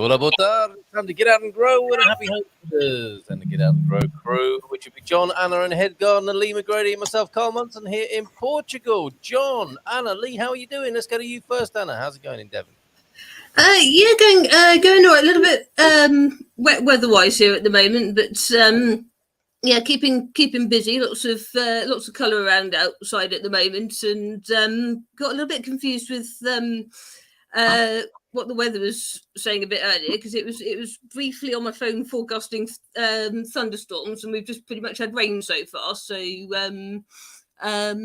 Hola, botar. Time to get out and grow with Happy Homesteaders and the Get Out and Grow crew, which would be John, Anna, and head gardener Lee McGrady and myself, Carl Munson, here in Portugal. John, Anna, Lee, how are you doing? Let's go to you first, Anna. How's it going in Devon? Going all right. A little bit wet weather-wise here at the moment, but keeping busy. Lots of colour around outside at the moment, and got a little bit confused with what the weather was saying a bit earlier, because it was briefly on my phone forecasting thunderstorms, and we've just pretty much had rain so far. So not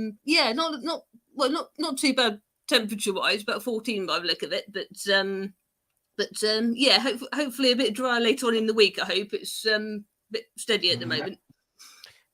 too bad temperature-wise, about 14 by the look of it, but hopefully a bit drier later on in the week. I hope it's a bit steady at the moment.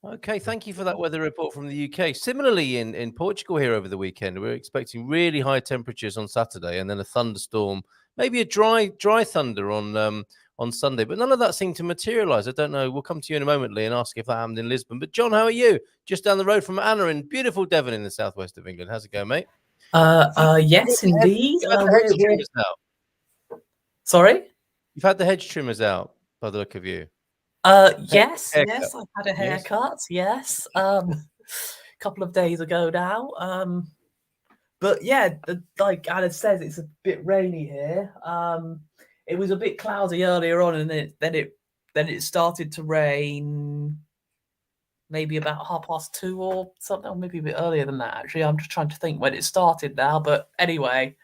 Okay, thank you for that weather report from the UK. Similarly, in Portugal here over the weekend, we're expecting really high temperatures on Saturday, and then a thunderstorm, maybe a dry thunder on Sunday. But none of that seemed to materialise. I don't know. We'll come to you in a moment, Lee, and ask if that happened in Lisbon. But John, how are you? Just down the road from Anna in beautiful Devon in the southwest of England. How's it going, mate? Yes, indeed. Sorry? You've had the hedge trimmers out by the look of you. Yes, I've had a haircut. Yes, a couple of days ago now. But yeah, like Anna says, it's a bit rainy here. It was a bit cloudy earlier on, and then it started to rain. Maybe about 2:30 or something, or maybe a bit earlier than that. Actually, I'm just trying to think when it started now. But anyway,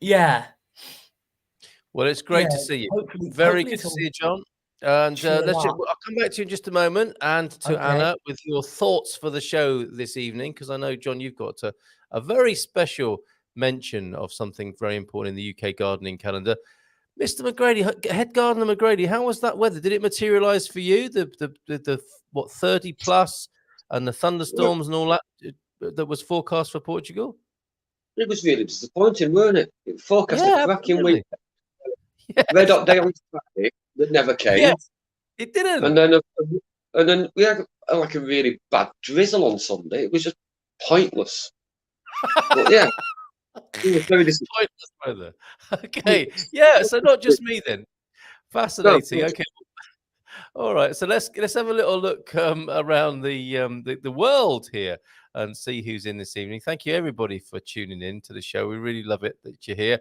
yeah. Well, it's great to see you. Very good to see you, John. And I'll come back to you in just a moment, and to Anna with your thoughts for the show this evening, because I know, John, you've got a very special mention of something very important in the UK gardening calendar. Mr. McGrady, head gardener McGrady, how was that weather? Did it materialise for you? The 30 plus and the thunderstorms and all that was forecast for Portugal? It was really disappointing, weren't it? It forecast a cracking week. Yes. Red hot day on Friday that never came. Yes, it didn't. And then we had like a really bad drizzle on Sunday. It was just pointless. But yeah, it was very disappointing. Pointless weather. Okay, yeah. So not just me then. Fascinating. Okay. All right. So let's have a little look around the world here and see who's in this evening. Thank you, everybody, for tuning in to the show. We really love it that you're here.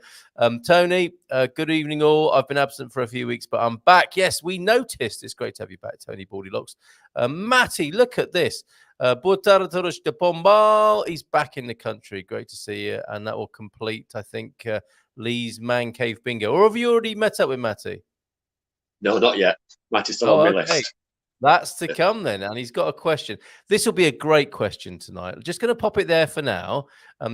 Tony, good evening, all. I've been absent for a few weeks, but I'm back. Yes, we noticed. It's great to have you back, Tony Baldylocks. Matty, look at this. Boa tarde todos de Pombal. He's back in the country. Great to see you. And that will complete, I think, Lee's Man Cave Bingo. Or have you already met up with Matty? No, not yet. Matty's still on my list. That's to come then, and he's got a question. This will be a great question tonight. Just going to pop it there for now.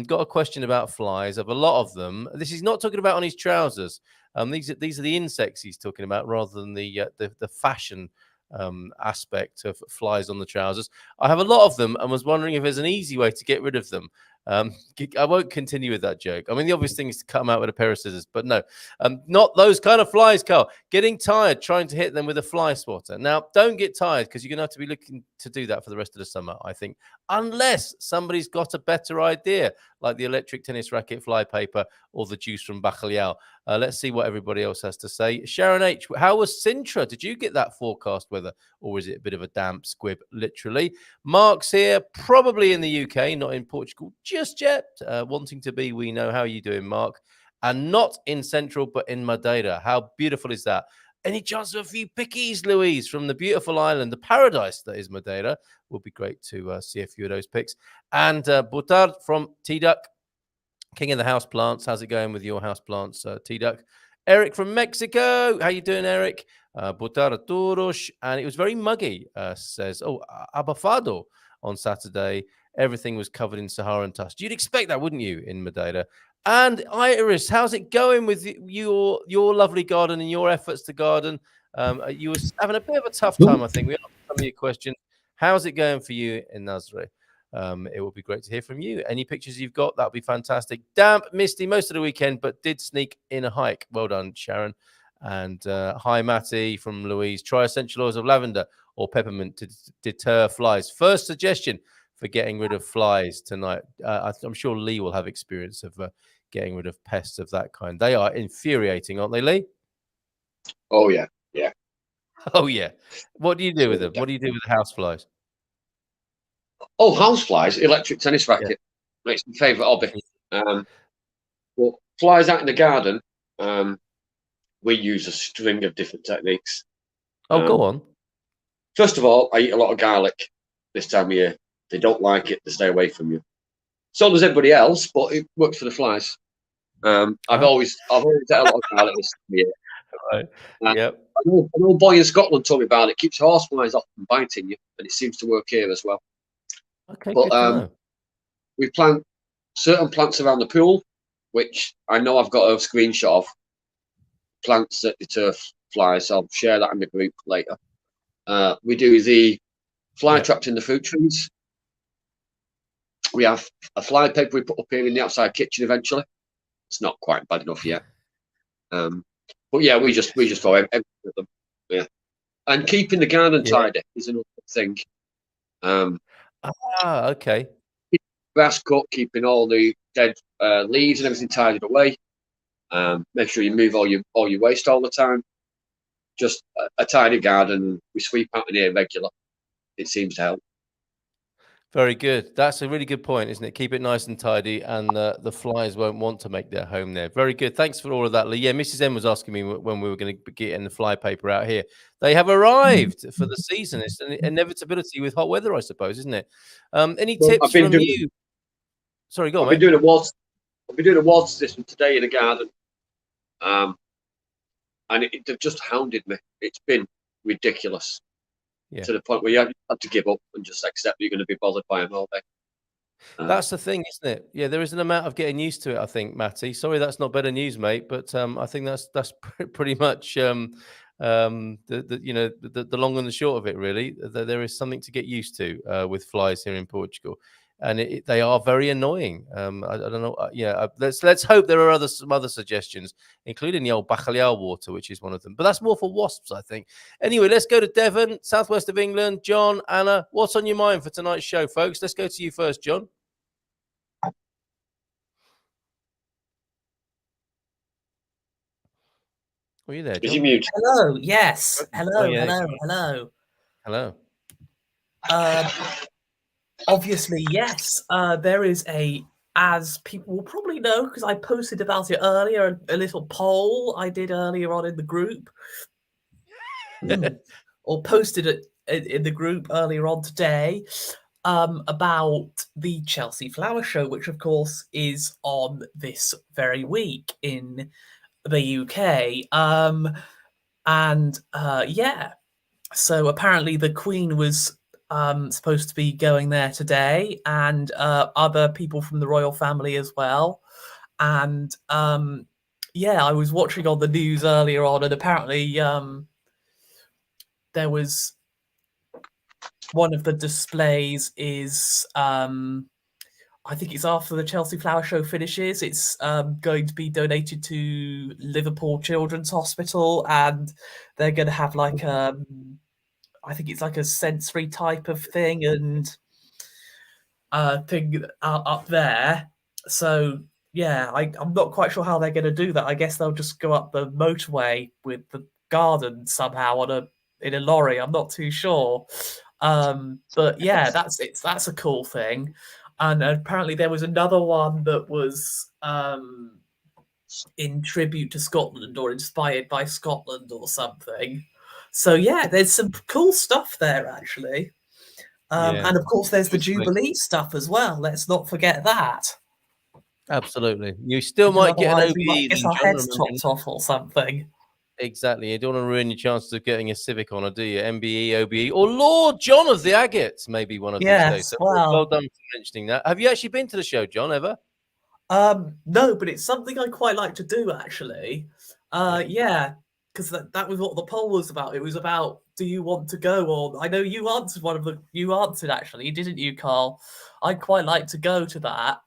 Got a question about flies. Of a lot of them. This is not talking about on his trousers. These are the insects he's talking about, rather than the fashion aspect of flies on the trousers. I have a lot of them, and was wondering if there's an easy way to get rid of them. I won't continue with that joke. I mean, the obvious thing is to cut them out with a pair of scissors, but no, not those kind of flies, Carl. Getting tired trying to hit them with a fly swatter. Now, don't get tired, because you're going to have to be looking to do that for the rest of the summer, I think, unless somebody's got a better idea, like the electric tennis racket fly paper or the juice from Bacalhau. Let's see what everybody else has to say. Sharon H., how was Sintra? Did you get that forecast weather, or is it a bit of a damp squib, literally? Mark's here, probably in the UK, not in Portugal just yet. Wanting to be, we know. How are you doing, Mark? And not in Central, but in Madeira. How beautiful is that? Any chance of a few pickies, Louise, from the beautiful island, the paradise that is Madeira? Would be great to see a few of those pics. And Butard from T-Duck, king of the house plants. How's it going with your house plants, T-Duck? Eric from Mexico. How you doing, Eric? Butard Toros. And it was very muggy, says, abafado on Saturday. Everything was covered in Saharan dust. You'd expect that, wouldn't you, in Madeira? And Iris, how's it going with your lovely garden and your efforts to garden? You were having a bit of a tough time, I think. We asked some of your questions. How's it going for you in Nazaré? It would be great to hear from you. Any pictures you've got, that would be fantastic. Damp, misty most of the weekend, but did sneak in a hike. Well done, Sharon. And hi, Matty from Louise. Try essential oils of lavender or peppermint to deter flies. First suggestion for getting rid of flies tonight. I'm sure Lee will have experience of getting rid of pests of that kind. They are infuriating, aren't they, Lee? Oh yeah, yeah. Oh yeah. What do you do with them? What do you do with the house flies? Oh, houseflies, electric tennis racket. Yeah. It's my favourite hobby. But flies out in the garden, we use a string of different techniques. Oh, go on. First of all, I eat a lot of garlic this time of year. They don't like it, they stay away from you. So does everybody else, but it works for the flies. I've always had a lot of garlic this time of year. Right. Yep. An old boy in Scotland told me about it. It keeps horseflies off from biting you, and it seems to work here as well. Okay, but good to know. we plant certain plants around the pool, which I know I've got a screenshot of. Plants that deter flies, so I'll share that in the group later. We do the fly traps in the fruit trees. We have a fly paper we put up here in the outside kitchen eventually. It's not quite bad enough yet. But yeah, we just throw everything at them. Yeah. And keeping the garden tidy is another thing. Okay. Grass cut, keeping all the dead leaves and everything tidied away. Make sure you move all your waste all the time. Just a tidy garden. We sweep out in here regular. It seems to help. Very good. That's a really good point, isn't it? Keep it nice and tidy, and the flies won't want to make their home there. Very good. Thanks for all of that, Lee. Yeah, Mrs. M was asking me when we were going to get in the fly paper out here. They have arrived for the season. It's an inevitability with hot weather, I suppose, isn't it? Any tips from you? Sorry, go on, mate. I've been doing a water system today in the garden, and they've just hounded me. It's been ridiculous. Yeah. To the point where you have to give up and just accept you're going to be bothered by them all day. That's the thing, isn't it? Yeah, there is an amount of getting used to it, I think, Matty. Sorry, that's not better news, mate, but I think that's pretty much the long and the short of it, really. There is something to get used to with flies here in Portugal, and they are very annoying. I don't know. Let's hope there are some other suggestions, including the old bacalhau water, which is one of them. But that's more for wasps, I think. Anyway, let's go to Devon, southwest of England. John, Anna, what's on your mind for tonight's show, folks? Let's go to you first, John. Are you there, John? Is he mute? Hello. Yes. Hello. Hello. Hello. Obviously, yes. There is as people will probably know, because I posted about it earlier, a little poll I did earlier on in the group, or posted it in the group earlier on today, about the Chelsea Flower Show, which of course is on this very week in the UK. So apparently the Queen was supposed to be going there today, and other people from the royal family as well. And I was watching on the news earlier on, and apparently there was one of the displays is I think it's after the Chelsea Flower Show finishes. It's going to be donated to Liverpool Children's Hospital, and they're going to have like I think it's like a sensory type of thing and thing up there. So yeah, I'm not quite sure how they're going to do that. I guess they'll just go up the motorway with the garden somehow in a lorry. I'm not too sure. But yeah, that's a cool thing. And apparently there was another one that was in tribute to Scotland or inspired by Scotland or something. So yeah, there's some cool stuff there actually. And of course there's the Jubilee stuff as well. Let's not forget that. Absolutely. You still might get an OBE. Get our heads chopped off or something. Exactly. You don't want to ruin your chances of getting a Civic Honour, do you? MBE, OBE, or Lord John of the Agates, maybe one of these days. So well done for mentioning that. Have you actually been to the show, John, ever? No, but it's something I quite like to do, actually. Because that was what the poll was about. It was about, do you want to go? Or I know you answered you answered actually, didn't you, Carl? I'd quite like to go to that.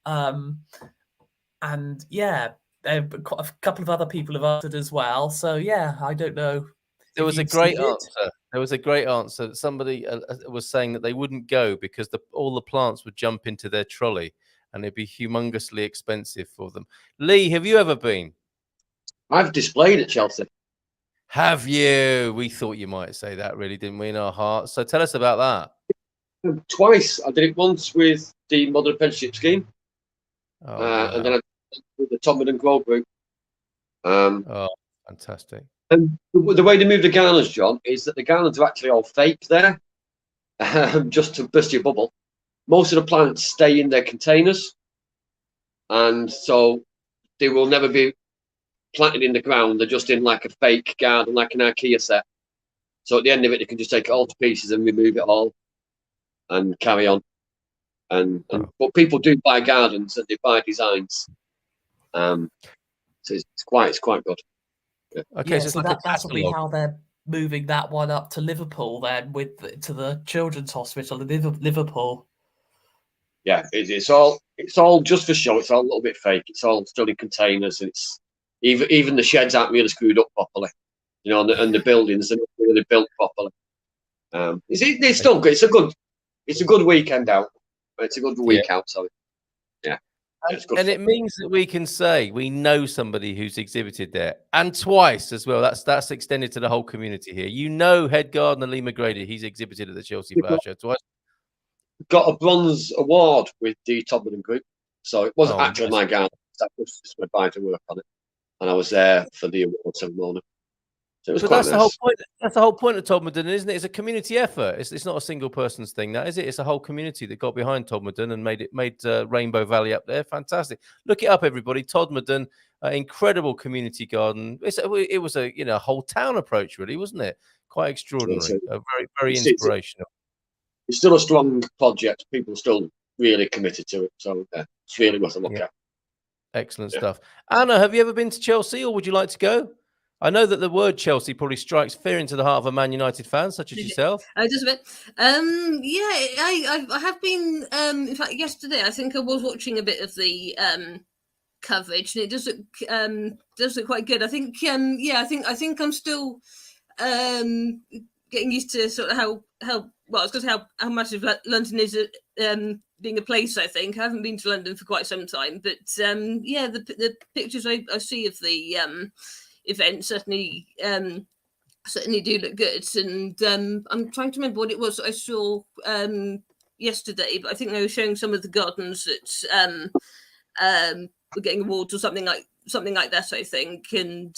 And yeah, quite a couple of other people have answered as well. So yeah, I don't know. There was a great answer. There was a great answer. Somebody was saying that they wouldn't go because all the plants would jump into their trolley and it'd be humongously expensive for them. Lee, have you ever been? I've displayed at Chelsea. Have you? We thought you might say that, really, didn't we, in our hearts? So tell us about that. Twice. I did it once with the Modern Apprenticeship Scheme, Oh, wow. and then I did it with the Todmorden and Grow Group. Oh, fantastic. And the way they move the garners, John, is that the garners are actually all fake there, just to burst your bubble. Most of the plants stay in their containers, and so they will never be planted in the ground. They're just in like a fake garden, like an IKEA set. So at the end of it, you can just take it all to pieces and remove it all and carry on. But people do buy gardens and they buy designs. So it's quite good. Yeah. Okay, so it's like that's probably how they're moving that one up to Liverpool then, to the Children's Hospital in Liverpool. Yeah, it's all just for show. It's all a little bit fake. It's all still in containers, and it's even the sheds aren't really screwed up properly, and the buildings are not really built properly. It's still good. It's a good weekend out. It's a good week out. Sorry. Yeah. And it means that we can say we know somebody who's exhibited there, and twice as well. That's extended to the whole community here. Head gardener Lee McGrady. He's exhibited at the Chelsea Flower Show twice. Got a bronze award with the Todmorden Group, so it wasn't actually my garden. That was just went by to work on it, and I was there for the award ceremony. So it was quite nice. The whole point. That's the whole point of Todmorden, isn't it? It's a community effort. It's not a single person's thing, that is it? It's a whole community that got behind Todmorden and made Rainbow Valley up there fantastic. Look it up, everybody. Todmorden, incredible community garden. It was a whole town approach, really, wasn't it? Quite extraordinary. Very very inspirational. It's still a strong project. People are still really committed to it, so it's really worth a look at. Excellent stuff. Anna, have you ever been to Chelsea, or would you like to go? I know that the word Chelsea probably strikes fear into the heart of a Man United fan such as yourself. Just a bit. I have been. In fact, yesterday I think I was watching a bit of the coverage, and it does look quite good. I think. I think I'm still getting used to sort of how massive London is at being a place. I think I haven't been to London for quite some time, but the pictures I see of the event certainly do look good, and I'm trying to remember what it was I saw yesterday, but I think they were showing some of the gardens that were getting awards or something like that, I think, and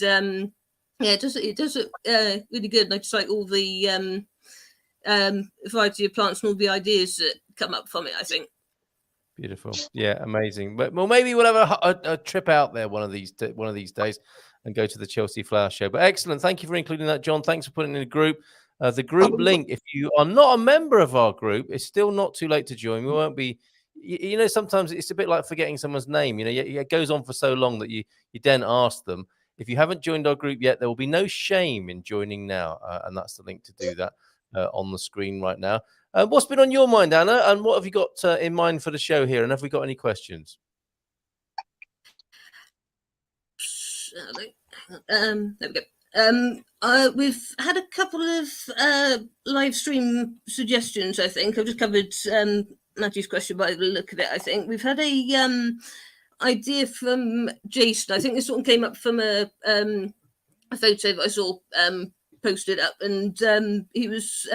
it does look really good, and I just like all the variety of plants and all the ideas that come up from it, I think. Beautiful. Yeah, amazing. But maybe we'll have a trip out there one of these days and go to the Chelsea Flower Show. But excellent. Thank you for including that, John. Thanks for putting in the group. The group link, if you are not a member of our group, it's still not too late to join. We won't be, sometimes it's a bit like forgetting someone's name. It goes on for so long that you then ask them. If you haven't joined our group yet, there will be no shame in joining now. And that's the link to do that on the screen right now. What's been on your mind, Anna? And what have you got in mind for the show here? And have we got any questions? There we go. We've had a couple of live stream suggestions, I think. I've just covered Matthew's question by the look of it, I think. We've had a idea from Jason. I think this one came up from a photo that I saw posted up, and he was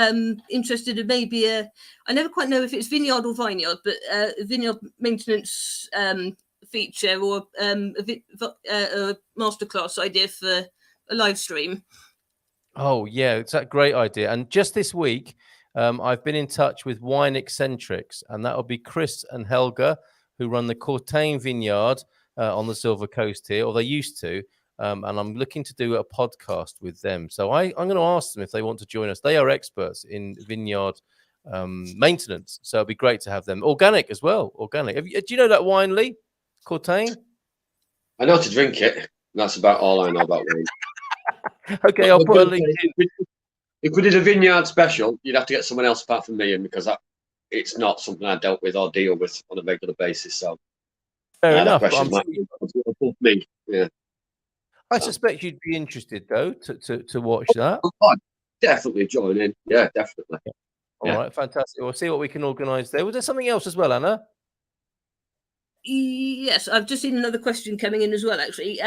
interested in maybe I never quite know if it's vineyard or vineyard, but a vineyard maintenance feature or a masterclass idea for a live stream. Oh yeah, it's a great idea. And just this week I've been in touch with Wine Eccentrics, and that will be Chris and Helga, who run the Courtain Vineyard on the Silver Coast here, or they used to. And I'm looking to do a podcast with them. So I'm going to ask them if they want to join us. They are experts in vineyard maintenance. So it'd be great to have them. Organic as well. Organic. Do you know that wine, Lee? Courtain? I know to drink it. That's about all I know about wine. Okay, I'll put a link in. If we did a vineyard special, you'd have to get someone else apart from me in, because it's not something I dealt with or deal with on a regular basis. So fair enough. Me. Yeah. I suspect you'd be interested, though, to watch that. Oh, definitely join in. Yeah, definitely. All right, fantastic. We'll see what we can organise there. Was there something else as well, Anna? Yes, I've just seen another question coming in as well, actually.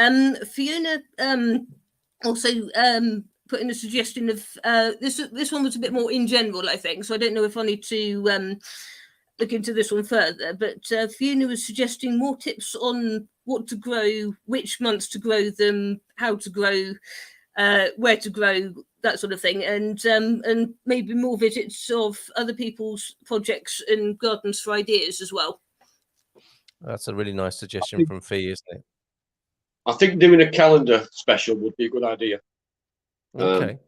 Fiona also put in a suggestion of this one was a bit more in general, I think. So I don't know if I need to look into this one further. But Fiona was suggesting more tips on what to grow, which months to grow them, how to grow, where to grow, that sort of thing, and maybe more visits of other people's projects and gardens for ideas as well. That's a really nice suggestion from Fee, isn't it? I think doing a calendar special would be a good idea. Okay.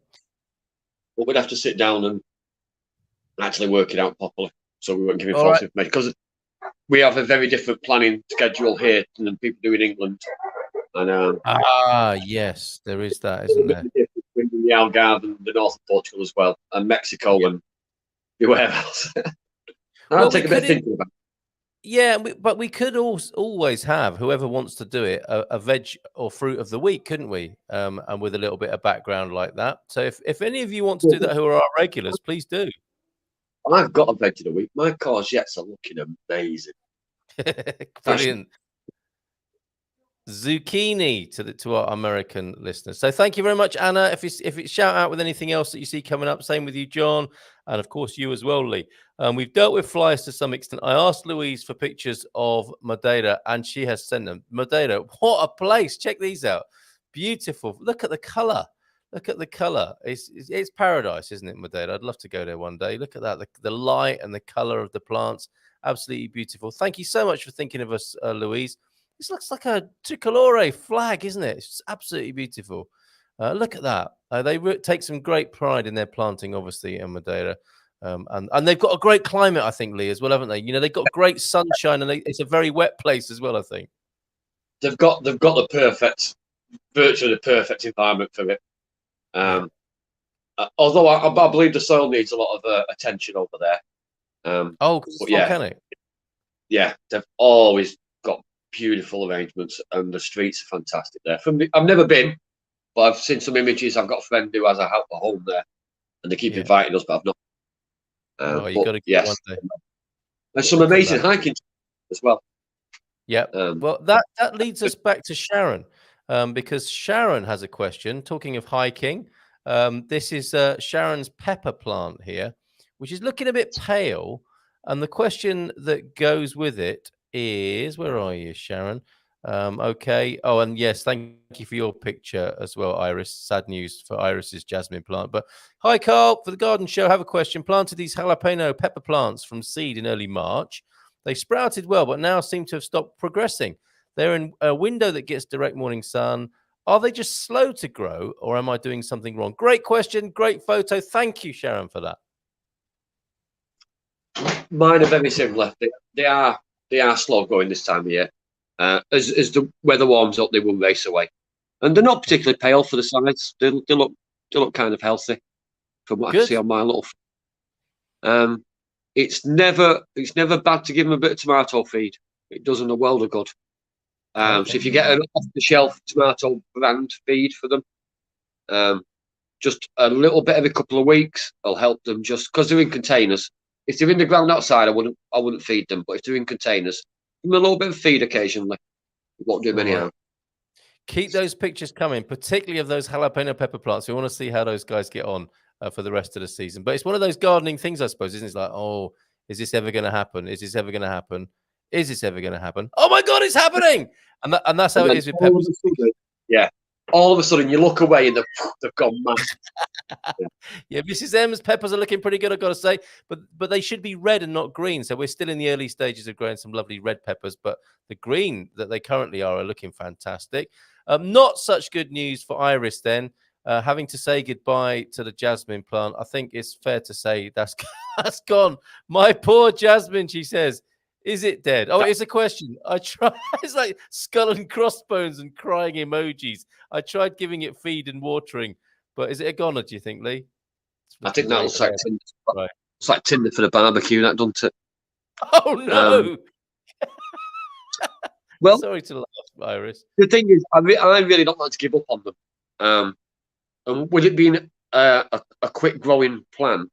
But we'd have to sit down and actually work it out properly, so we won't give you All false right. information, because we have a very different planning schedule here than people do in England. And yes, there is that, isn't there? in the Algarve and the north of Portugal as well, and Mexico and everywhere else. I'll take a bit of thinking about it. Yeah, but we could always have, whoever wants to do it, a veg or fruit of the week, couldn't we? And with a little bit of background like that. So if any of you want to do that who are our regulars, please do. I've got a veg of the week. My courgettes are looking amazing. Brilliant. Zucchini to our American listeners. So thank you very much, Anna. If it's shout out with anything else that you see coming up, same with you, John, and of course you as well, Lee. We've dealt with flies to some extent. I asked Louise for pictures of Madeira, and she has sent them. Madeira, what a place! Check these out. Beautiful. Look at the color. Look at the color. It's paradise, isn't it, Madeira? I'd love to go there one day. Look at that. The light and the color of the plants. Absolutely beautiful. Thank you so much for thinking of us, Louise. This looks like a tricolore flag, isn't it? It's absolutely beautiful. Look at that. They take some great pride in their planting, obviously, in Madeira. And they've got a great climate, I think, Lee, as well, haven't they? You know, they've got great sunshine, and it's a very wet place as well, I think. They've got virtually the perfect environment for it. Although I believe the soil needs a lot of attention over there. Because it's volcanic. Yeah, they've always got beautiful arrangements, and the streets are fantastic there. I've never been, but I've seen some images. I've got a friend who has a home there, and they keep inviting us, but I've not. You got to get one day. There's some amazing hiking as well. Yeah. Well, that leads us back to Sharon, because Sharon has a question. Talking of hiking, this is Sharon's pepper plant here, which is looking a bit pale, and the question that goes with it is, where are you, Sharon? Okay. Oh, and yes, thank you for your picture as well, Iris. Sad news for Iris's jasmine plant. But hi, Carl, for the garden show, I have a question. Planted these jalapeno pepper plants from seed in early March. They sprouted well, but now seem to have stopped progressing. They're in a window that gets direct morning sun. Are they just slow to grow, or am I doing something wrong? Great question. Great photo. Thank you, Sharon, for that. Mine are very similar. They are slow going this time of year. As the weather warms up, they will race away, and they're not particularly pale for the size. They look kind of healthy from what I can see on my little. It's never bad to give them a bit of tomato feed. It does them a world of good. So if you get an off-the-shelf tomato brand feed for them, just a little bit every couple of weeks will help them. Just because they're in containers. If they're in the ground outside, I wouldn't feed them. But if they're in containers, give them a little bit of feed occasionally. It won't do them any harm. Keep those pictures coming, particularly of those jalapeno pepper plants. We want to see how those guys get on for the rest of the season. But it's one of those gardening things, I suppose, isn't it? It's like, oh, is this ever going to happen? Is this ever going to happen? Is this ever going to happen? Oh my God, it's happening! And that's how it is with peppers. Yeah. All of a sudden, you look away and they've gone mad. Yeah, Mrs. M's peppers are looking pretty good, I've got to say. But they should be red and not green. So we're still in the early stages of growing some lovely red peppers. But the green that they currently are looking fantastic. Not such good news for Iris then. Having to say goodbye to the jasmine plant. I think it's fair to say that's gone. My poor jasmine, she says. Is it dead? Oh, it's a question. I tried. It's like skull and crossbones and crying emojis. I tried giving it feed and watering, but is it a goner, do you think, Lee? I think that looks like tinder. Right. It's like tinder for the barbecue, that, doesn't it? Oh, no. Well, sorry to laugh, Iris. The thing is, I really don't like to give up on them. And with it being a quick growing plant,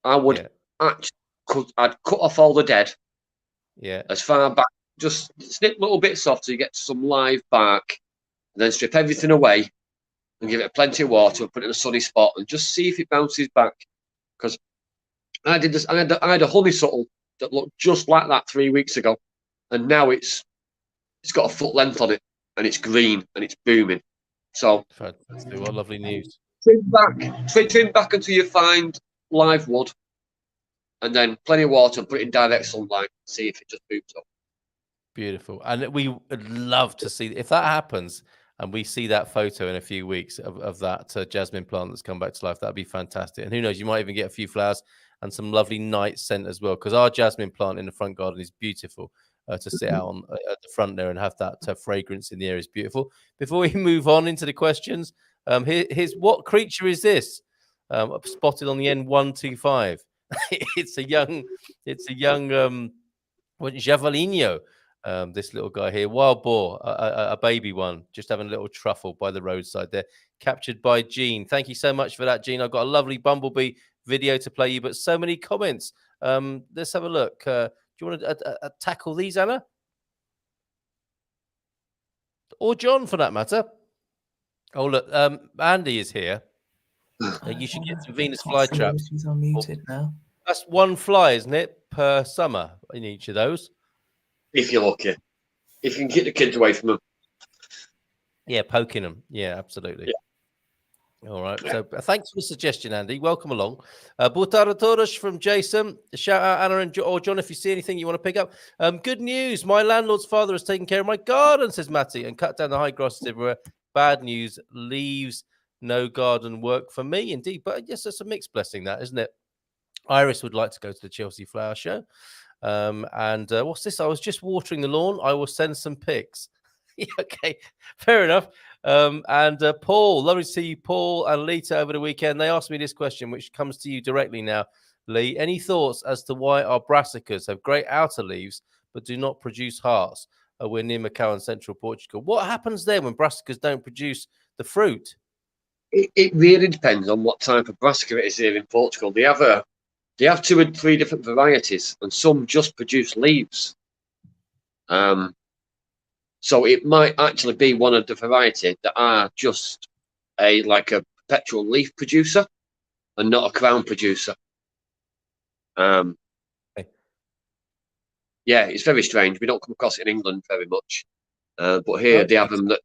I would I'd cut off all the dead. Yeah. As far back just snip little bits off till you get some live bark, and then strip everything away and give it plenty of water and put it in a sunny spot and just see if it bounces back. Because I did this. I had a honeysuckle that looked just like that 3 weeks ago, and now it's got a foot length on it, and it's green and it's booming. So fantastic. What lovely news. Trim back until you find live wood, and then plenty of water and put it in direct sunlight. See if it just booms up. Beautiful. And we would love to see if that happens and we see that photo in a few weeks of that jasmine plant that's come back to life. That'd be fantastic. And who knows, you might even get a few flowers and some lovely night scent as well, because our jasmine plant in the front garden is beautiful. To sit out on at the front there and have that fragrance in the air is beautiful. Before we move on into the questions, here's what creature is this? Spotted on the N125. It's a young javelino. This little guy here, wild boar, a baby one, just having a little truffle by the roadside there, captured by Jean. Thank you so much for that, Jean. I've got a lovely bumblebee video to play you, but so many comments. Let's have a look. Do you want to tackle these, Anna? Or John, for that matter? Oh, look, Andy is here. You should get some Venus flytraps. She's unmuted now. That's one fly, isn't it, per summer in each of those? If you're lucky. If you can get the kids away from them. Yeah, poking them. Yeah, absolutely. Yeah. All right. Yeah. So thanks for the suggestion, Andy. Welcome along. Boa tarde todos from Jason. Shout out Anna or John if you see anything you want to pick up. Good news. My landlord's father has taken care of my garden, says Matty, and cut down the high grasses everywhere. Bad news. Leaves no garden work for me, indeed. But yes, it's a mixed blessing, that, isn't it? Iris would like to go to the Chelsea Flower Show. And what's this? I was just watering the lawn. I will send some pics. Yeah, okay, fair enough. And Paul, lovely to see you, Paul and Lita, over the weekend. They asked me this question, which comes to you directly now, Lee. Any thoughts as to why our brassicas have great outer leaves but do not produce hearts? We're near Macau in central Portugal. What happens there when brassicas don't produce the fruit? It really depends on what type of brassica it is here in Portugal. They have 2 and 3 different varieties, and some just produce leaves. So it might actually be one of the variety that are just like a perpetual leaf producer and not a crown producer. Okay. Yeah, it's very strange. We don't come across it in England very much. But here they have them that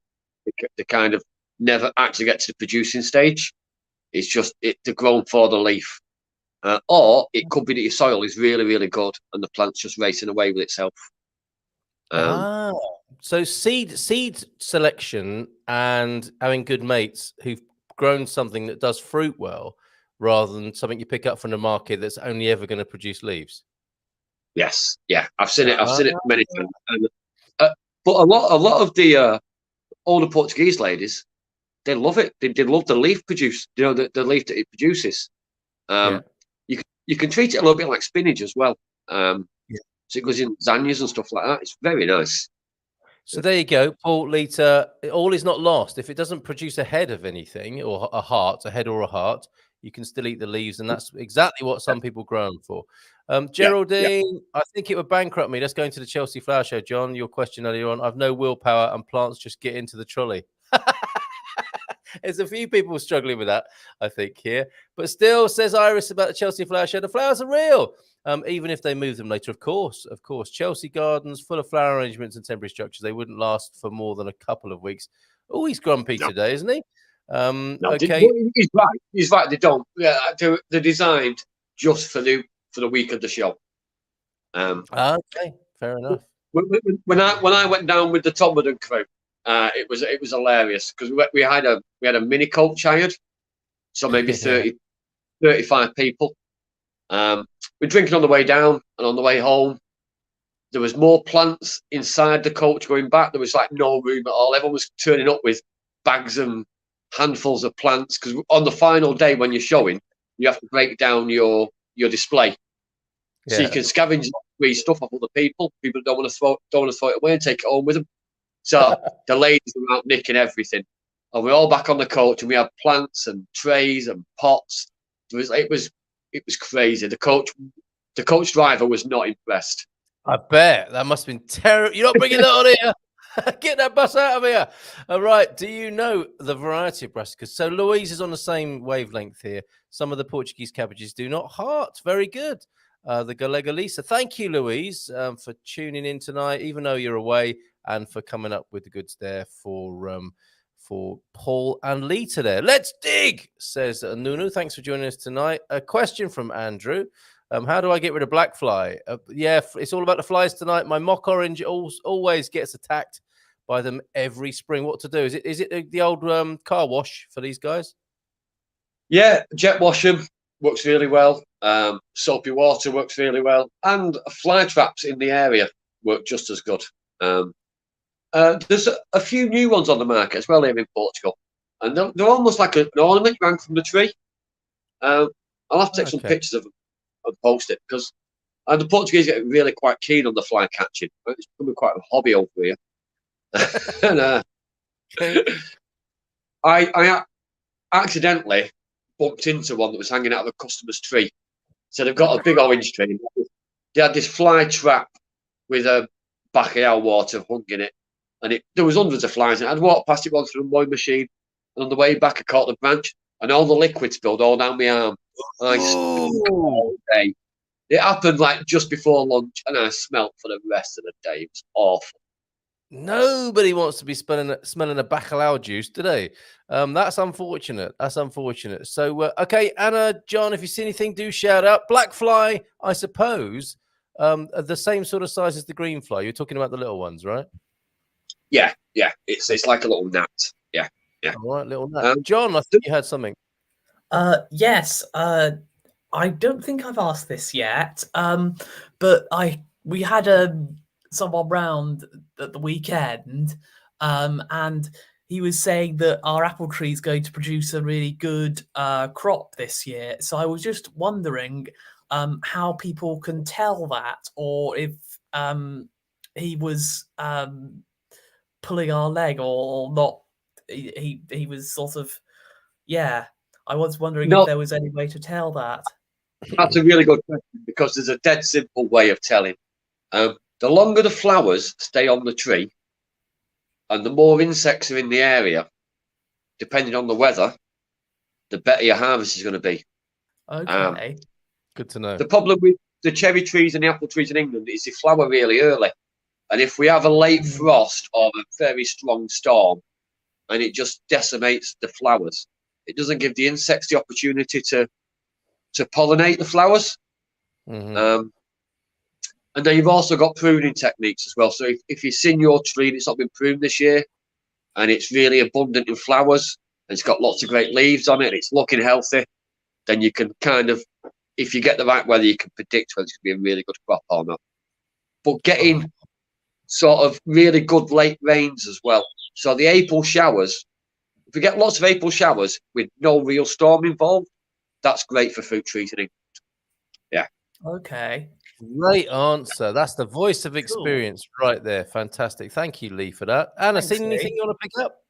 they kind of never actually get to the producing stage. It's just they're grown for the leaf. Or it could be that your soil is really, really good and the plant's just racing away with itself. So seed selection and having good mates who've grown something that does fruit well, rather than something you pick up from the market that's only ever going to produce leaves. Yes, yeah, I've seen it. I've seen it many times. And, but a lot of the older Portuguese ladies, they love it. They love the leaf produce. You know, the leaf that it produces. You can treat it a little bit like spinach as well. So it goes in lasagnas and stuff like that. It's very nice. So there you go, Paul, Lita. All is not lost. If it doesn't produce a head of anything or a head or a heart, you can still eat the leaves, and that's exactly what some people grow them for. Geraldine, I think it would bankrupt me. Let's go into the Chelsea Flower Show. John, your question earlier on. I've no willpower, and plants just get into the trolley. There's a few people struggling with that, I think, here. But still, says Iris about the Chelsea Flower Show, the flowers are real, even if they move them later. Of course. Chelsea gardens, full of flower arrangements and temporary structures. They wouldn't last for more than a couple of weeks. Oh, he's grumpy today, isn't he? Okay. He's right. They don't. Yeah, they're designed just for the week of the show. Okay, fair enough. When I went down with the Tomberton crew, it was hilarious because we had a mini coach hired, so maybe 30, 35 people. We're drinking on the way down and on the way home. There was more plants inside the coach going back. There was like no room at all. Everyone was turning up with bags and handfuls of plants because on the final day when you're showing, you have to break down your display, so you can scavenge free stuff off other people. People don't want to throw it away and take it home with them. So the ladies were out nicking everything, and we're all back on the coach, and we had plants and trays and pots. It was crazy. The coach driver was not impressed. I bet that must have been terrible. You're not bringing that on here. Get that bus out of here. All right. Do you know the variety of brassicas? So Louise is on the same wavelength here. Some of the Portuguese cabbages do not heart. Very good. The Galega Lisa. Thank you, Louise, for tuning in tonight, even though you're away, and for coming up with the goods there for Paul and Lee today. Let's dig, says Nunu. Thanks for joining us tonight. A question from Andrew. How do I get rid of Blackfly? Yeah, it's all about the flies tonight. My mock orange always gets attacked by them every spring. What to do? Is it the old car wash for these guys? Yeah, jet wash them works really well. Soapy water works really well, and fly traps in the area work just as good. There's a few new ones on the market as well here in Portugal, and they're almost like an ornament you hang from the tree. I'll have to take some pictures of them and post it, because the Portuguese get really quite keen on the fly catching. It's becoming quite a hobby over here. And I accidentally bumped into one that was hanging out of a customer's tree. So they've got a big orange tree. They had this fly trap with a bacalhau water hung in it, and there was hundreds of flies. And I'd walked past it once through a mowing machine, and on the way back I caught the branch, and all the liquid spilled all down my arm. I stunk all day. It happened like just before lunch, and I smelt for the rest of the day. It was awful. Nobody wants to be smelling a bacalhau juice, do they? That's unfortunate. That's unfortunate. So, okay, Anna, John, if you see anything, do shout out. Blackfly, I suppose, the same sort of size as the green fly. You're talking about the little ones, right? Yeah. It's like a little gnat. Yeah. All right, little gnat. John, I think you had something. Yes. I don't think I've asked this yet, but we had someone round at the weekend, and he was saying that our apple tree is going to produce a really good crop this year. So I was just wondering how people can tell that, or if he was pulling our leg or not. He was sort of, yeah. I was wondering if there was any way to tell that. That's a really good question, because there's a dead simple way of telling. The longer the flowers stay on the tree, and the more insects are in the area, depending on the weather, the better your harvest is going to be. Okay. Good to know. The problem with the cherry trees and the apple trees in England is they flower really early. And if we have a late frost or a very strong storm, and it just decimates the flowers, it doesn't give the insects the opportunity to pollinate the flowers. Mm-hmm. And then you've also got pruning techniques as well. So if you've seen your tree and it's not been pruned this year, and it's really abundant in flowers, and it's got lots of great leaves on it, and it's looking healthy, then you can kind of, if you get the right weather, you can predict whether it's going to be a really good crop or not. But getting sort of really good late rains as well. So the April showers, if we get lots of April showers with no real storm involved, that's great for fruit trees in England. Yeah. Okay. Great answer. That's the voice of experience right there. Fantastic. Thank you, Lee, for that. Anna, seen anything you want to pick up?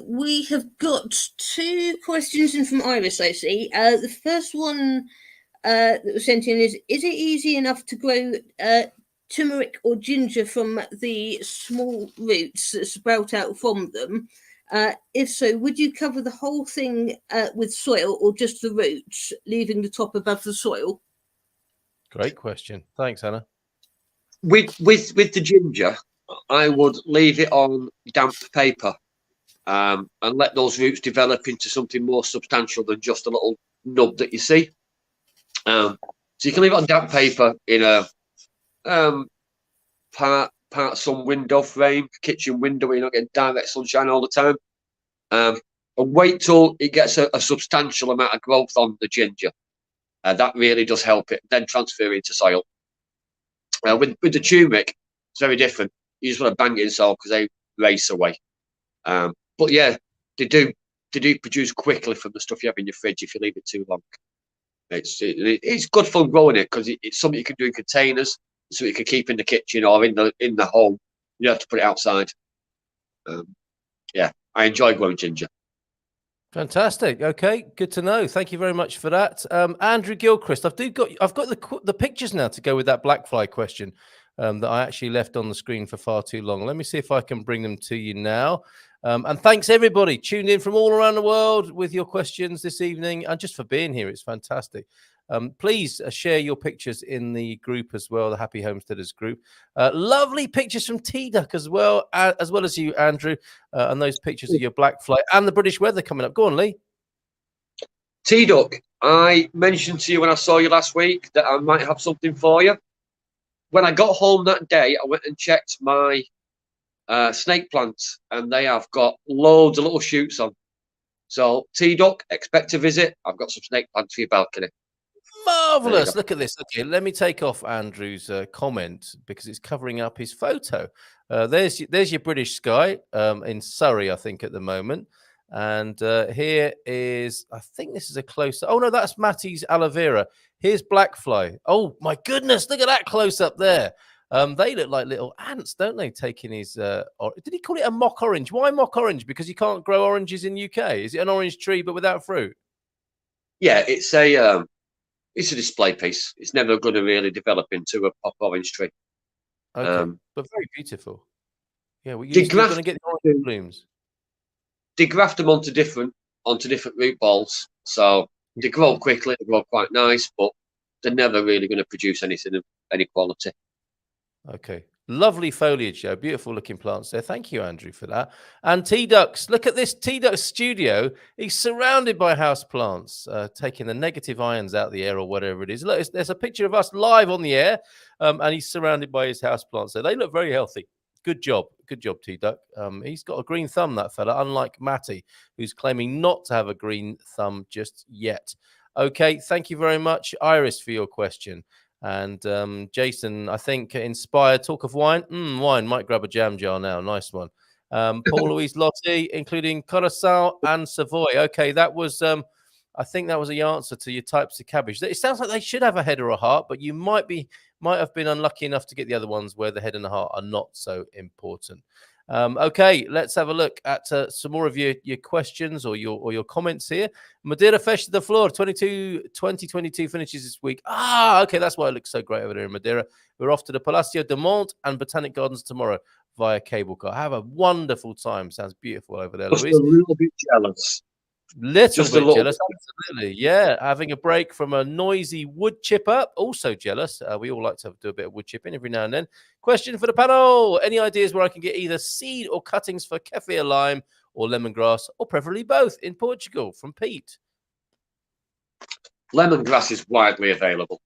We have got 2 questions in from Iris, I see. The first one that was sent in is it easy enough to grow turmeric or ginger from the small roots that sprout out from them? If so, would you cover the whole thing with soil, or just the roots, leaving the top above the soil? Great question. Thanks, Anna. With the ginger, I would leave it on damp paper, and let those roots develop into something more substantial than just a little nub that you see. So you can leave it on damp paper in a part some window frame, kitchen window, where you're not getting direct sunshine all the time. And wait till it gets a substantial amount of growth on the ginger. That really does help it. Then transfer it into soil. With the turmeric, it's very different. You just want to bang it in soil because they race away. But yeah, they do produce quickly from the stuff you have in your fridge if you leave it too long. It's good fun growing it, because it's something you can do in containers, so you can keep in the kitchen or in the home. You don't have to put it outside. Yeah, I enjoy growing ginger. Fantastic. Okay, good to know. Thank you very much for that, Andrew Gilchrist. I've got the pictures now to go with that Blackfly question that I actually left on the screen for far too long. Let me see if I can bring them to you now. And thanks everybody tuned in from all around the world with your questions this evening, and just for being here. It's fantastic. Please share your pictures in the group as well, the Happy Homesteaders group. Lovely pictures from T-Duck as well as you, Andrew, and those pictures of your Blackfly and the British weather coming up. Go on, Lee. T-Duck, I mentioned to you when I saw you last week that I might have something for you. When I got home that day, I went and checked my snake plants, and they have got loads of little shoots on. So, T-Duck, expect a visit. I've got some snake plants for your balcony. Marvelous. Look at this. Okay, let me take off Andrew's comment because it's covering up his photo. There's your British sky in Surrey, I think, at the moment. And here is, I think this is a close. Oh, no, that's Matty's aloe vera. Here's Blackfly. Oh, my goodness. Look at that close up there. They look like little ants, don't they? Taking his, did he call it a mock orange? Why mock orange? Because you can't grow oranges in UK. Is it an orange tree but without fruit? Yeah, it's a display piece. It's never going to really develop into a pop orange tree. Okay, but very beautiful. Yeah, well, you're still going to get the orange blooms. They graft them onto different root balls, so they grow quickly. They grow quite nice, but they're never really going to produce anything of any quality. Okay, lovely foliage, Joe. Beautiful looking plants there. Thank you, Andrew, for that. And T-Ducks, look at this T-Duck studio. He's surrounded by house plants, taking the negative ions out of the air or whatever it is. Look, there's a picture of us live on the air, and he's surrounded by his house plants. So they look very healthy. Good job, T-Duck. He's got a green thumb, that fella, unlike Matty, who's claiming not to have a green thumb just yet. Okay, thank you very much, Iris, for your question. And Jason, I think, inspired talk of wine. Wine, might grab a jam jar now. Nice one. Paul Louise Lottie, including Curacao and Savoy. Okay, that was, I think that was the answer to your types of cabbage. It sounds like they should have a head or a heart, but you might have been unlucky enough to get the other ones where the head and the heart are not so important. Okay, let's have a look at some more of your questions or your comments here. Madeira Fesh to the floor. 2022 finishes this week. Okay, that's why it looks so great over there in Madeira. We're off to the Palacio de Monte and Botanic Gardens tomorrow via cable car. Have a wonderful time. Sounds beautiful over there, Just Louise. a little bit jealous. Just a little jealous, absolutely. Yeah, having a break from a noisy wood chipper. Also jealous. We all like to do a bit of wood chipping every now and then. Question for the panel: any ideas where I can get either seed or cuttings for kaffir lime or lemongrass, or preferably both in Portugal? From Pete. Lemongrass is widely available.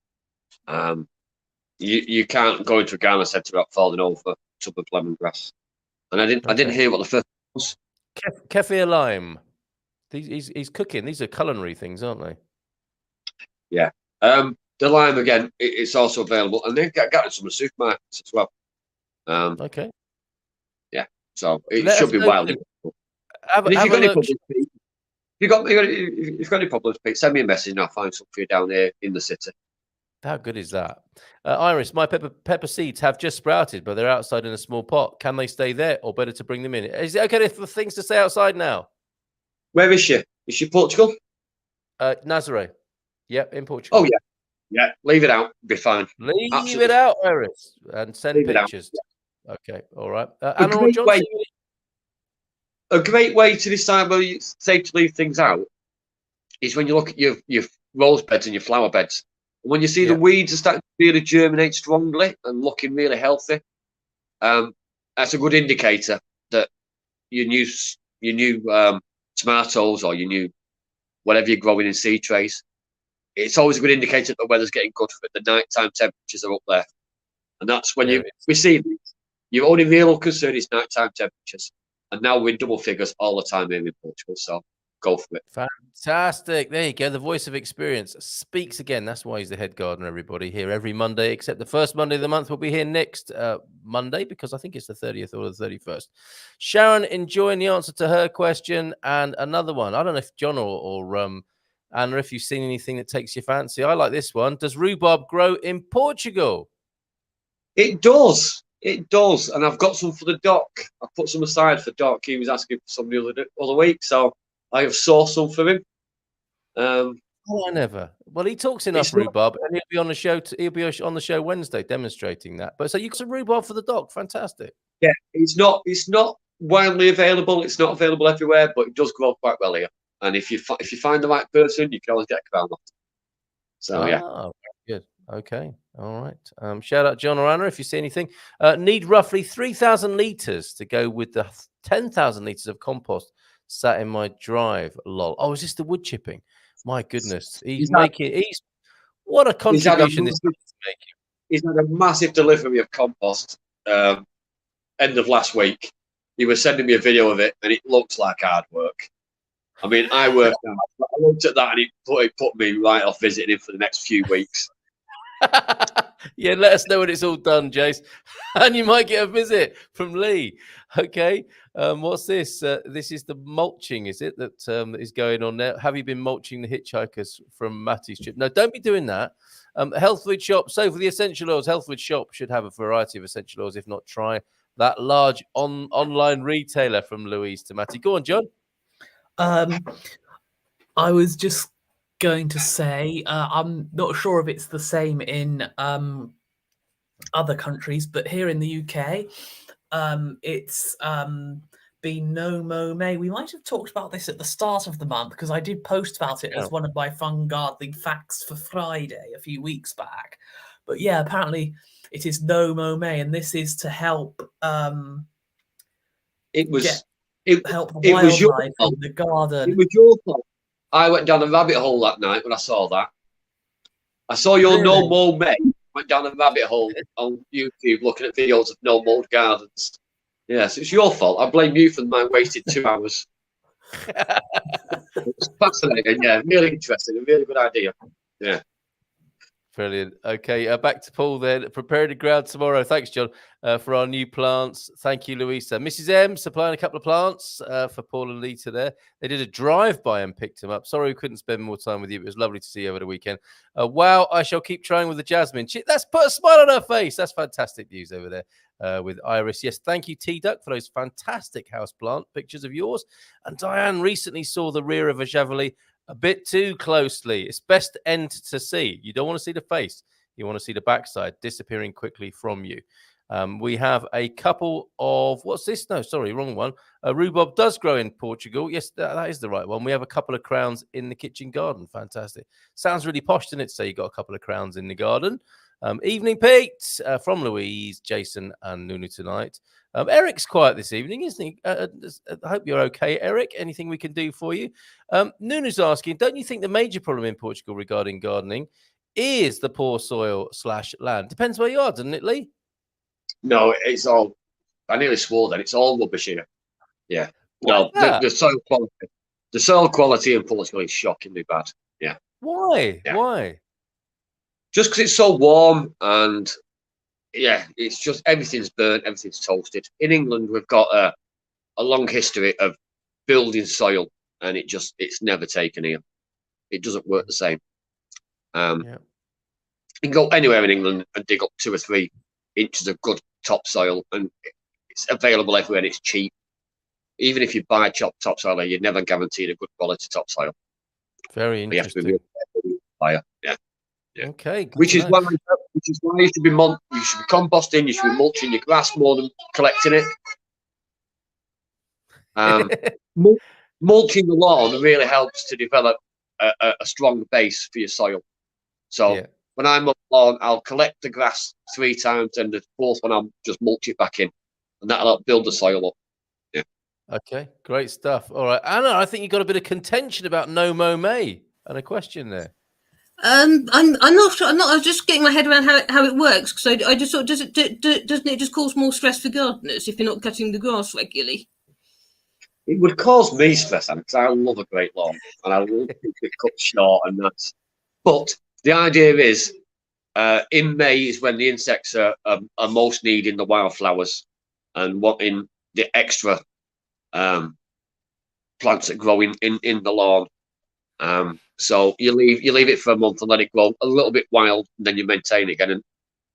You can't go into a garden centre without falling over a tub of lemongrass. And I didn't hear what the first was. Kaffir lime. He's cooking. These are culinary things, aren't they? Yeah. The lime, again, it's also available. And they've got it in some of the supermarkets as well. Okay. Yeah. So it should be wildly available. If you've got any problems, Pete, send me a message and I'll find something for you down here in the city. How good is that? Iris, my pepper seeds have just sprouted, but they're outside in a small pot. Can they stay there or better to bring them in? Is it okay for things to stay outside now? Where is she? Is she Portugal? Nazaré. Yep, in Portugal. Oh, yeah. Yeah, leave it out. Be fine. Leave it out, Iris, and send pictures. Yeah. Okay, all right. A great way to decide whether you say to leave things out is when you look at your rose beds and your flower beds. And when you see the weeds are starting to really germinate strongly and looking really healthy, that's a good indicator that your new tomatoes or your new whatever you're growing in seed trays, it's always a good indicator that the weather's getting good for it. The nighttime temperatures are up there. And that's when you receive it. Your only real concern is nighttime temperatures. And now we're in double figures all the time here in Portugal. So go for it. Fantastic. There you go. The voice of experience speaks again. That's why he's the head gardener, everybody, here every Monday, except the first Monday of the month. We'll be here next Monday because I think it's the 30th or the 31st. Sharon enjoying the answer to her question. And another one. I don't know if John or Anna, if you've seen anything that takes your fancy. I like this one. Does rhubarb grow in Portugal? It does. It does. And I've got some for the doc. I put some aside for Doc. He was asking for some the other week. So I have sourced some for him. I never. Well, he talks enough rhubarb, and he'll be on the show. He'll be on the show Wednesday demonstrating that. But so you got some rhubarb for the dog. Fantastic. Yeah, it's not widely available. It's not available everywhere, but it does grow quite well here. And if you find the right person, you can always get a crown off. So yeah, good. Okay, all right. Shout out John or Anna if you see anything. Need roughly 3,000 litres to go with the 10,000 litres of compost sat in my drive. Lol. Oh, is this the wood chipping? My goodness, what a contribution this is making. He's had a massive delivery of compost end of last week. He was sending me a video of it, and it looks like hard work. I mean, I worked out. I looked at that, and it put me right off visiting him for the next few weeks. Yeah, let us know when it's all done, Jace, and you might get a visit from Lee. Okay, what's this? This is the mulching, is it, that is going on there? Have you been mulching the hitchhikers from Matty's trip? No, don't be doing that. Health food shop. So for the essential oils, health food shop should have a variety of essential oils. If not, try that large online retailer from Louise to Matty. Go on, John. I was just going to say, I'm not sure if it's the same in other countries, but here in the UK, it's been no mow May. We might have talked about this at the start of the month because I did post about it as one of my fun gardening facts for Friday a few weeks back. But yeah, apparently it is no mow May, and this is to help help wildlife in the garden. It was your fault. I went down a rabbit hole that night when I saw that. I saw your no mow May. Went down a rabbit hole on YouTube looking at videos of no mowed gardens. Yes, it's your fault. I blame you for my wasted 2 hours. It's fascinating. Yeah, really interesting. A really good idea. Yeah. Brilliant. Okay, back to Paul then. Preparing the ground tomorrow. Thanks, John, for our new plants. Thank you, Louisa. Mrs. M supplying a couple of plants for Paul and Lita there. They did a drive-by and picked them up. Sorry we couldn't spend more time with you. It was lovely to see you over the weekend. Wow, I shall keep trying with the jasmine. That's put a smile on her face. That's fantastic news over there with Iris. Yes, thank you, T-Duck, for those fantastic houseplant pictures of yours. And Diane recently saw the rear of a Javelin a bit too closely. It's best end to see. You don't want to see the face. You want to see the backside disappearing quickly from you. We have a couple of, what's this? No, sorry, wrong one. Rhubarb does grow in Portugal. Yes, that is the right one. We have a couple of crowns in the kitchen garden. Fantastic. Sounds really posh, doesn't it? So you got a couple of crowns in the garden. Evening Pete from Louise, Jason, and Nunu tonight. Eric's quiet this evening, isn't he? I hope you're okay, Eric. Anything we can do for you? Nunu's asking, don't you think the major problem in Portugal regarding gardening is the poor soil / land? Depends where you are, doesn't it, Lee? No, it's all, I nearly swore then, it's all rubbish here. Yeah. No, the soil quality in Portugal is shockingly bad. Yeah. Why? Yeah. Why? Just because it's so warm, and yeah, it's just everything's burnt, everything's toasted. In England, we've got a long history of building soil, and it's never taken here. It doesn't work the same. You can go anywhere in England and dig up 2 or 3 inches of good topsoil, and it's available everywhere, and it's cheap. Even if you buy topsoil, you're never guaranteed a good quality topsoil. Very interesting. You have to be buyer. Yeah. Yeah. Okay. Which is why you should be composting, you should be mulching your grass more than collecting it. Mulching the lawn really helps to develop a strong base for your soil. So when I mow the lawn, I'll collect the grass 3 times, and the 4th one I'll just mulch it back in, and that'll help build the soil up. Yeah. Okay, great stuff. All right, Anna, I think you got a bit of contention about no mow May and a question there. I'm not sure. I was just getting my head around how it works, because I just thought, doesn't it just cause more stress for gardeners if you're not cutting the grass regularly? It would cause me stress, because I love a great lawn, and I love it cut short and that. But the idea is, in May is when the insects are most needing the wildflowers and wanting the extra plants that grow in the lawn. So you leave it for a month and let it grow a little bit wild, and then you maintain it again. And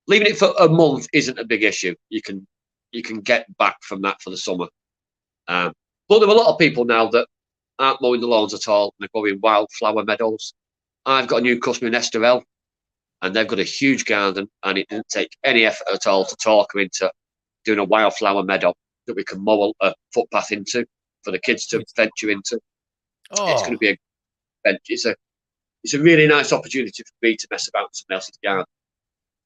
leaving it for a month isn't a big issue. You can get back from that for the summer. But there are a lot of people now that aren't mowing the lawns at all, and they're growing wildflower meadows. I've got a new customer in Estoril, and they've got a huge garden, and it didn't take any effort at all to talk her into doing a wildflower meadow that we can mow a footpath into for the kids to venture into. Oh. It's going to be it's a really nice opportunity for me to mess about in someone else's garden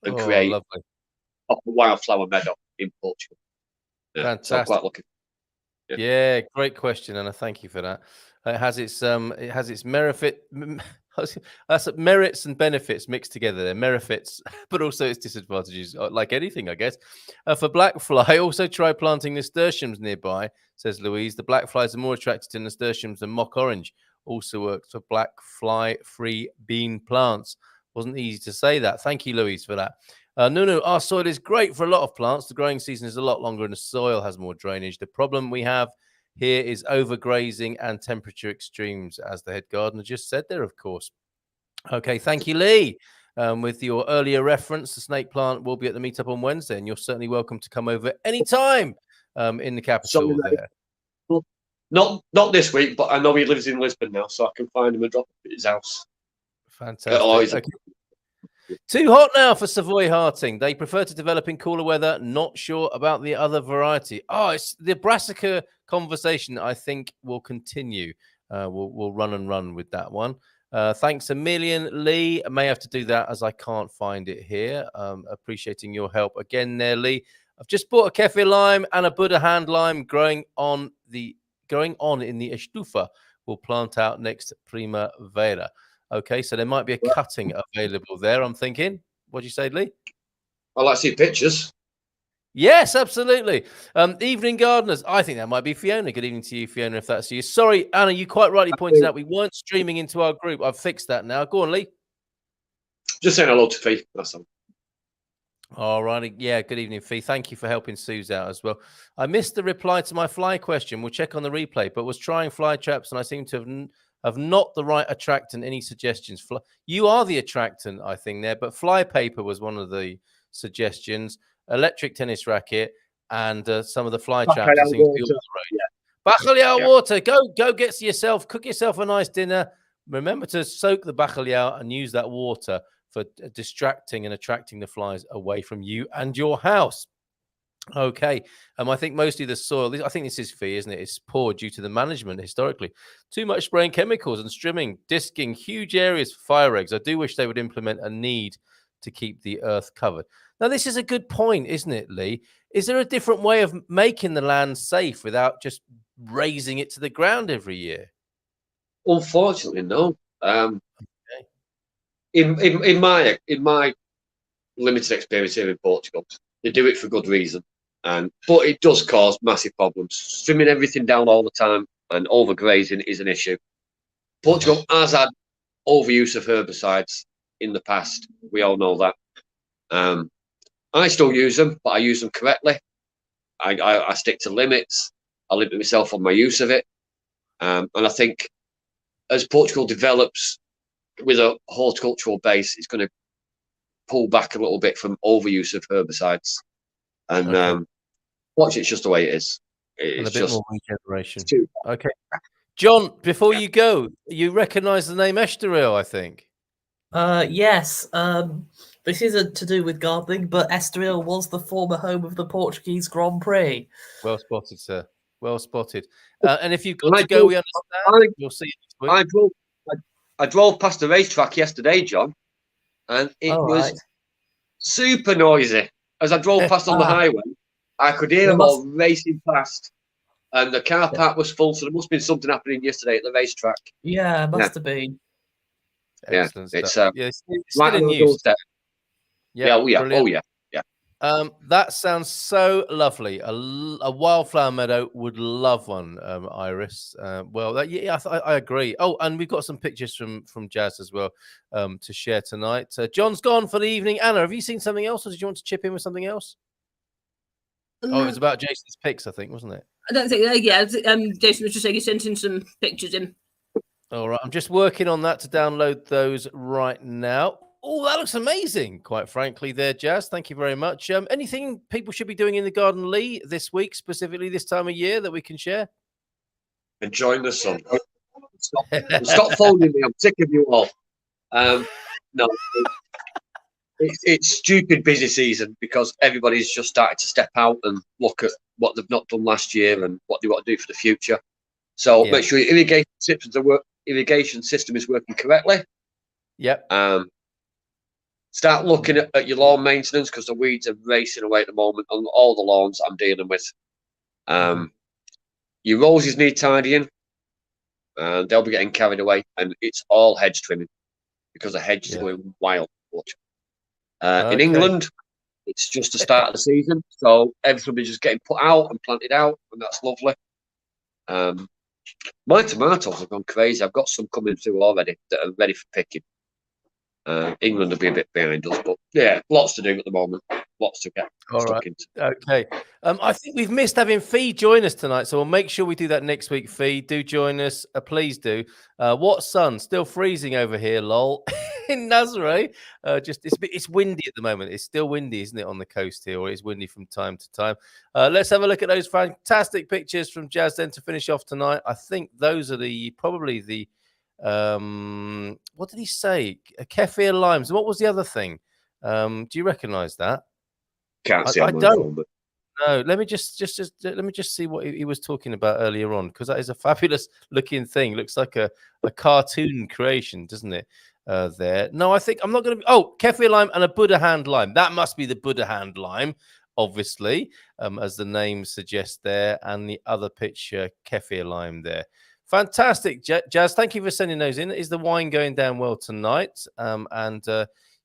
and create a wildflower meadow in Portugal. Yeah, fantastic. so I'm quite looking. Yeah, great question, Anna. Thank you for that. It has its merits and benefits mixed together. There, merits, but also its disadvantages, like anything, I guess. For Blackfly, also try planting nasturtiums nearby. Says Louise. The Blackflies are more attracted to nasturtiums than mock orange. Also works for Blackfly-free bean plants. Wasn't easy to say that. Thank you, Louise, for that. No, our soil is great for a lot of plants. The growing season is a lot longer and the soil has more drainage. The problem we have here is overgrazing and temperature extremes, as the head gardener just said there, of course. Okay, thank you, Lee. With your earlier reference, the snake plant will be at the meetup on Wednesday, and you're certainly welcome to come over anytime in the capital there. Not this week, but I know he lives in Lisbon now, so I can find him and drop him at his house. Fantastic. Okay. Too hot now for Savoy Hearting. They prefer to develop in cooler weather. Not sure about the other variety. Oh, it's the brassica conversation. I think will continue. We'll run with that one. Thanks a million, Lee. I may have to do that as I can't find it here. Appreciating your help again there, Lee. I've just bought a kefir lime and a Buddha hand lime growing on in the estufa. We'll plant out next primavera. Okay, so there might be a cutting available there, I'm thinking. What do you say, Lee? I like to see pictures. Yes, absolutely. Evening gardeners. I think that might be Fiona. Good evening to you, Fiona, if that's you. Sorry, Anna, you quite rightly pointed out we weren't streaming into our group. I've fixed that now. Go on, Lee. Just saying hello to Fee. That's all. All righty. Yeah, good evening, Fee. Thank you for helping Suze out as well. I missed the reply to my fly question. We'll check on the replay, but was trying fly traps, and I seem to have not the right attractant. Any suggestions? You are the attractant, I think, there, but fly paper was one of the suggestions. Electric tennis racket and some of the fly traps. Bacalhau water. Go get yourself, cook yourself a nice dinner. Remember to soak the bacalhau and use that water for distracting and attracting the flies away from you and your house. Okay. I think mostly the soil, I think this is fee, isn't it? It's poor due to the management historically. Too much spraying chemicals and strimming, disking, huge areas for fire eggs. I do wish they would implement a need to keep the earth covered. Now, this is a good point, isn't it, Lee? Is there a different way of making the land safe without just raising it to the ground every year? Unfortunately, no. In my limited experience here in Portugal, they do it for good reason, but it does cause massive problems. Trimming everything down all the time and overgrazing is an issue. Portugal has had overuse of herbicides in the past. We all know that. I still use them, but I use them correctly. I stick to limits. I limit myself on my use of it. And I think as Portugal develops with a horticultural base, it's going to pull back a little bit from overuse of herbicides. And watch, it's just the way it is. It's and a bit more regeneration. Too. Okay. John, before you go, you recognise the name Estoril, I think. Yes. This isn't to do with gardening, but Estoril was the former home of the Portuguese Grand Prix. Well spotted, sir. Well spotted. And if you've got to go, we understand. You'll see it next week. I drove past the racetrack yesterday, John, and it was super noisy. As I drove past on the highway, I could hear them all racing past, and the car park was full, so there must have been something happening yesterday at the racetrack. Yeah, must have been. Excellent it's stuff. it's right on the doorstep. Yeah. That sounds so lovely. A wildflower meadow, would love one, Iris. I agree. Oh, and we've got some pictures from Jazz as well to share tonight. John's gone for the evening. Anna, have you seen something else, or did you want to chip in with something else? Oh, it was about Jason's pics, I think, wasn't it? I don't think. Jason was just saying he sent in some pictures in. All right, I'm just working on that to download those right now. Oh, that looks amazing, quite frankly there, Jazz. Thank you very much. Anything people should be doing in the garden, Lee, this week, specifically this time of year, that we can share? Enjoying the sun. Stop phoning me. I'm sick of you all. No, it's stupid busy season because everybody's just started to step out and look at what they've not done last year and what they want to do for the future. So make sure your irrigation system is working correctly. Yep. Start looking at your lawn maintenance because the weeds are racing away at the moment on all the lawns I'm dealing with. Your roses need tidying, and they'll be getting carried away. And it's all hedge trimming because the hedges are going wild. In England, it's just the start of the season, so everything will be just getting put out and planted out, and that's lovely. My tomatoes have gone crazy. I've got some coming through already that are ready for picking. England will be a bit behind us, but yeah, lots to do at the moment. Lots to get stuck into. Okay. I think we've missed having Fee join us tonight, so we'll make sure we do that next week. Fee, do join us. Please do. What sun? Still freezing over here, lol. In Nazareth. It's windy at the moment. It's still windy, isn't it, on the coast here, or it's windy from time to time. Let's have a look at those fantastic pictures from Jazz then to finish off tonight. I think those are probably the what did he say? Kefir limes. What was the other thing? Do you recognize that? Can't see. I don't. No, let me just see what he was talking about earlier on, because that is a fabulous looking thing. Looks like a cartoon creation, doesn't it? There. No, I think I'm not going to. Oh, kefir lime and a Buddha hand lime. That must be the Buddha hand lime, obviously, as the name suggests there. And the other picture, kefir lime there. Fantastic, Jazz. Thank you for sending those in. Is the wine going down well tonight?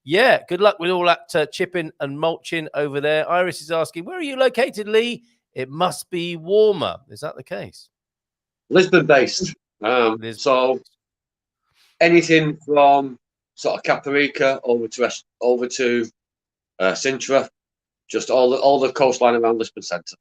Yeah, good luck with all that chipping and mulching over there. Iris is asking, where are you located, Lee? It must be warmer. Is that the case? Lisbon based. So anything from sort of Caparica over to Sintra, just all the coastline around Lisbon Centre.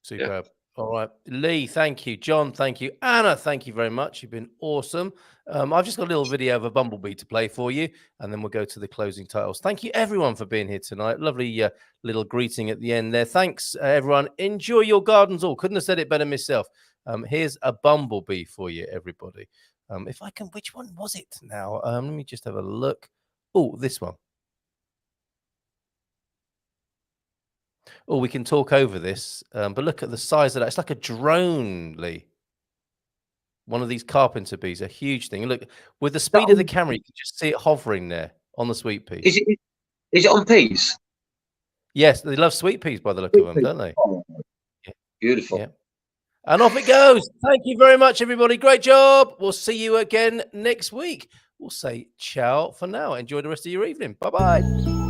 Superb. Yeah. All right, Lee, thank you. John, thank you. Anna, thank you very much. You've been awesome. I've just got a little video of a bumblebee to play for you, and then we'll go to the closing titles. Thank you, everyone, for being here tonight. Lovely little greeting at the end there. Thanks, everyone. Enjoy your gardens all. Couldn't have said it better myself. Here's a bumblebee for you, everybody. If I can, which one was it now? Let me just have a look. Oh, this one. Oh, we can talk over this, but look at the size of that. It's like a drone, Lee. One of these carpenter bees, a huge thing. And look, with the speed of the camera, you can just see it hovering there on the sweet pea. Is it on peas? Yes, they love sweet peas by the look of them, don't they? Oh, yeah. Beautiful. Yeah. And off it goes. Thank you very much, everybody. Great job. We'll see you again next week. We'll say ciao for now. Enjoy the rest of your evening. Bye-bye.